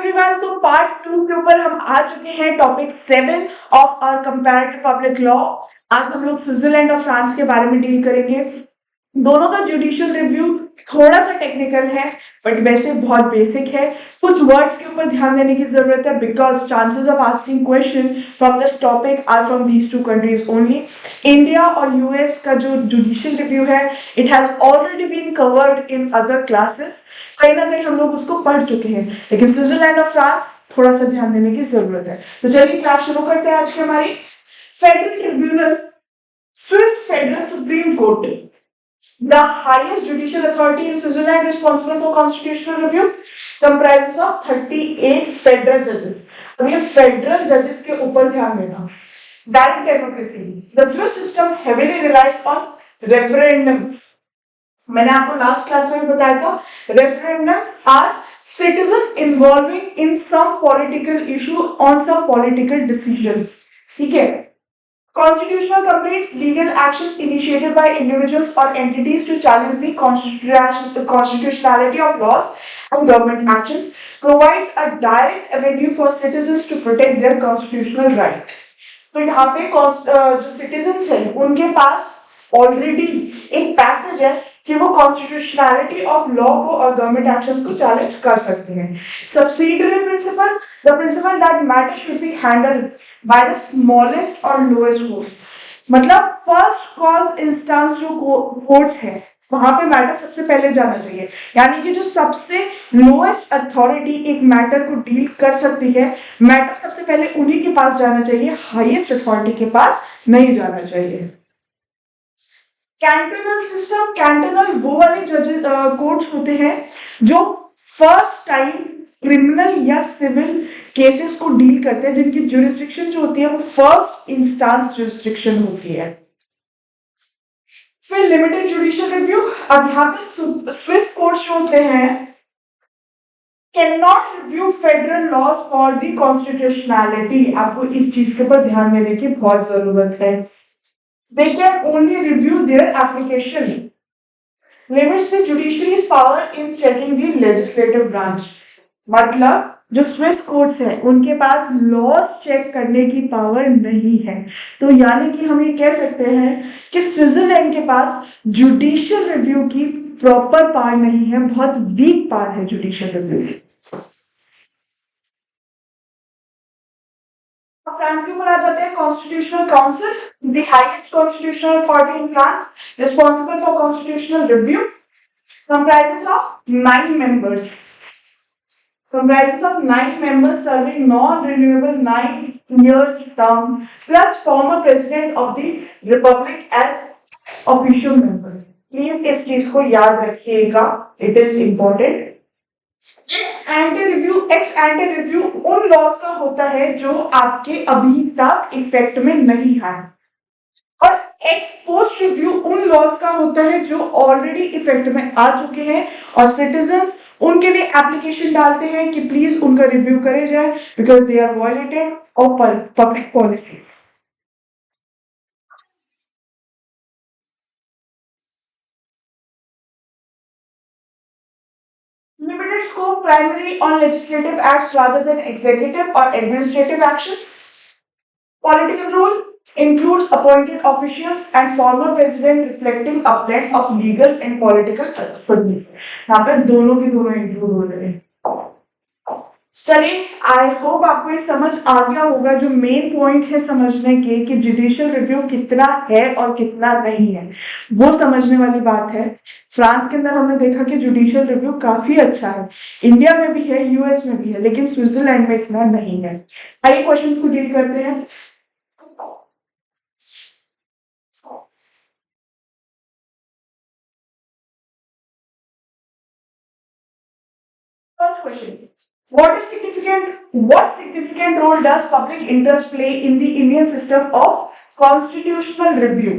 Everyone, तो part 2 के ऊपर हम आ चुके हैं topic 7 of our comparative public law. आज हम लोग स्विट्जरलैंड और फ्रांस के बारे में डील करेंगे। दोनों का जुडिशियल रिव्यू थोड़ा सा टेक्निकल है बट वैसे बहुत बेसिक है। कुछ वर्ड्स के ऊपर ध्यान देने की जरूरत है because chances of asking question from this topic are from these two countries only. India और यूएस का जो जुडिशियल रिव्यू है it has already been covered in other classes. कहीं ना कहीं हम लोग उसको पढ़ चुके हैं, लेकिन स्विट्जरलैंड और फ्रांस थोड़ा सा ध्यान देने की जरूरत है। तो चलिए क्लास शुरू करते हैं आज की हमारी। Federal tribunal, Swiss federal supreme court, the highest judicial authority in Switzerland responsible for constitutional review, comprises of 38 federal judges. अब ये फेडरल जजेस के ऊपर ध्यान देना। Direct democracy, the Swiss system heavily relies on referendums. मैंने आपको लास्ट क्लास में भी बताया था, referendums are citizen involving in some political issue on some political decision. ठीक है। Constitutional complaints, legal actions initiated by individuals or entities to challenge the constitutionality of laws and government actions, provides a direct avenue for citizens to protect their constitutional right. तो यहाँ पे जो citizens हैं उनके पास already एक passage है कि वो कॉन्स्टिट्यूशनैलिटी ऑफ लॉ को और गवर्नमेंट एक्शंस को चैलेंज कर सकते हैं। Subsidiary principle, the principle that matter should be handled by the smallest और लोएस्ट कोर्ट्स, मतलब फर्स्ट कॉज इंस्टेंस जो कोर्ट्स है वहां पे मैटर सबसे पहले जाना चाहिए। यानी कि जो सबसे लोएस्ट अथॉरिटी एक मैटर को डील कर सकती है, मैटर सबसे पहले उन्हीं के पास जाना चाहिए, हाईएस्ट अथॉरिटी के पास नहीं जाना चाहिए। कैंटोनल सिस्टम, कैंटोनल वो वाले जजेस कोर्ट्स होते हैं जो फर्स्ट टाइम क्रिमिनल या सिविल केसेस को डील करते हैं, जिनकी ज्यूरिसडिक्शन जो होती है वो फर्स्ट इंस्टेंस ज्यूरिसडिक्शन होती है। फिर लिमिटेड जुडिशियल रिव्यू, अब यहाँ पे स्विस कोर्ट्स जो होते हैं can not review federal laws for the constitutionality. आपको इस चीज के ऊपर ध्यान देने की बहुत जरूरत है। They can only review their application. Limits the judiciary's power in checking the legislative branch. मतलब जो स्विस कोर्ट्स हैं उनके पास लॉज चेक करने की पावर नहीं है। तो यानी कि हम ये कह सकते हैं कि स्विट्जरलैंड के पास जुडिशियल रिव्यू की प्रॉपर पावर नहीं है, बहुत वीक पावर है जुडिशियल रिव्यू। फ्रांस के ऊपर आ जाते हैं। Constitutional council, the highest constitutional authority in France, responsible for constitutional review, comprises of 9 members. Comprises of 9 members serving non-renewable 9 years term, plus former president of the republic as official member. Please इस चीज को याद रखिएगा, it is important. X एंटे review उन laws का होता है जो आपके अभी तक इफेक्ट में नहीं है, और एक्स पोस्ट रिव्यू उन लॉज का होता है जो ऑलरेडी इफेक्ट में आ चुके हैं और सिटीजन्स उनके लिए एप्लीकेशन डालते हैं कि प्लीज उनका रिव्यू करे जाए because they are violated of public policies. Limited scope primarily on legislative acts rather than executive or administrative actions. Political rule includes appointed officials and former president reflecting a blend of legal and political expertise. यहाँ पे दोनों के दोनों include हो रहे हैं। चलिए, I hope आपको ये समझ आ गया होगा जो मेन पॉइंट है समझने के कि जुडिशियल रिव्यू कितना है और कितना नहीं है, वो समझने वाली बात है। फ्रांस के अंदर हमने देखा कि जुडिशियल रिव्यू काफी अच्छा है, इंडिया में भी है, यूएस में भी है, लेकिन स्विट्जरलैंड में इतना नहीं है। आइए क्वेश्चंस को डील करते हैं। First question, what significant role does public interest play in the Indian system of constitutional review?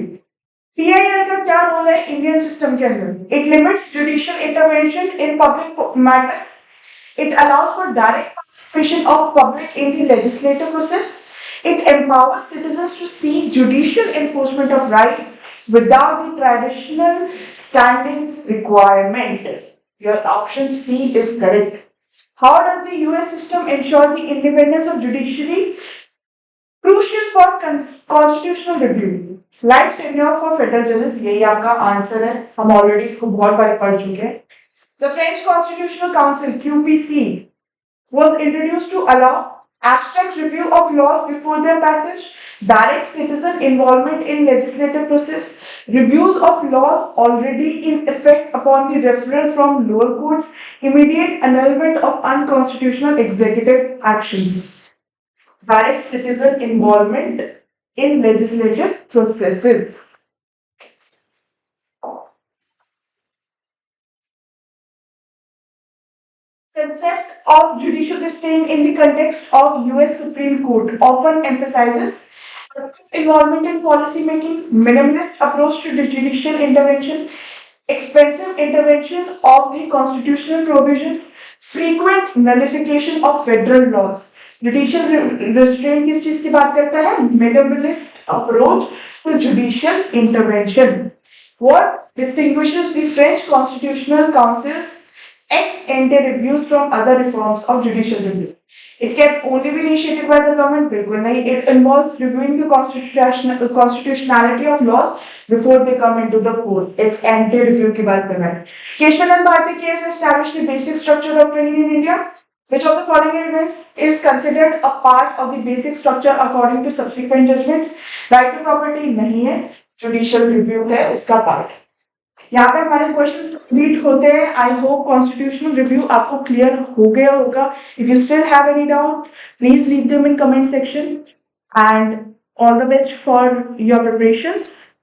PIL का क्या रोल है इंडियन सिस्टम के अंदर? It limits judicial intervention in public matters. It allows for direct participation of public in the legislative process. It empowers citizens to seek judicial enforcement of rights without the traditional standing requirement. Your option C is correct. How does the US system ensure the independence of judiciary? Crucial for constitutional review. Life tenure for federal judges, यही आपका answer है. हम already इसको बहुत बार पढ़ चुके हैं. The French Constitutional Council (QPC) was introduced to allow abstract review of laws before their passage, direct citizen involvement in legislative process, reviews of laws already in effect upon the referral from lower courts, immediate annulment of unconstitutional executive actions. Direct citizen involvement in legislative processes. Concept of judicial restraint in the context of US Supreme Court often emphasizes involvement in policy making, minimalist approach to the judicial intervention, expensive intervention of the constitutional provisions, frequent nullification of federal laws. Judicial restraint किस चीज की बात करता है? Minimalist approach to judicial intervention. What distinguishes the French Constitutional Council's ex ante reviews from other reforms of judicial review? It can only be initiated by the government. बिल्कुल नहीं. It involves reviewing the constitutionality of laws before they come into the courts. Ex ante review की बात कर रहे हैं. Keshwanand Bharti case established the basic structure of training in India. Which of the following elements is considered a part of the basic structure according to subsequent judgment? Right to property नहीं है. Judicial review है उसका part. यहाँ पे हमारे questions complete होते हैं. I hope constitutional review आपको क्लियर हो गया होगा. If you still have any doubts please leave them in comment section and all the best for your preparations.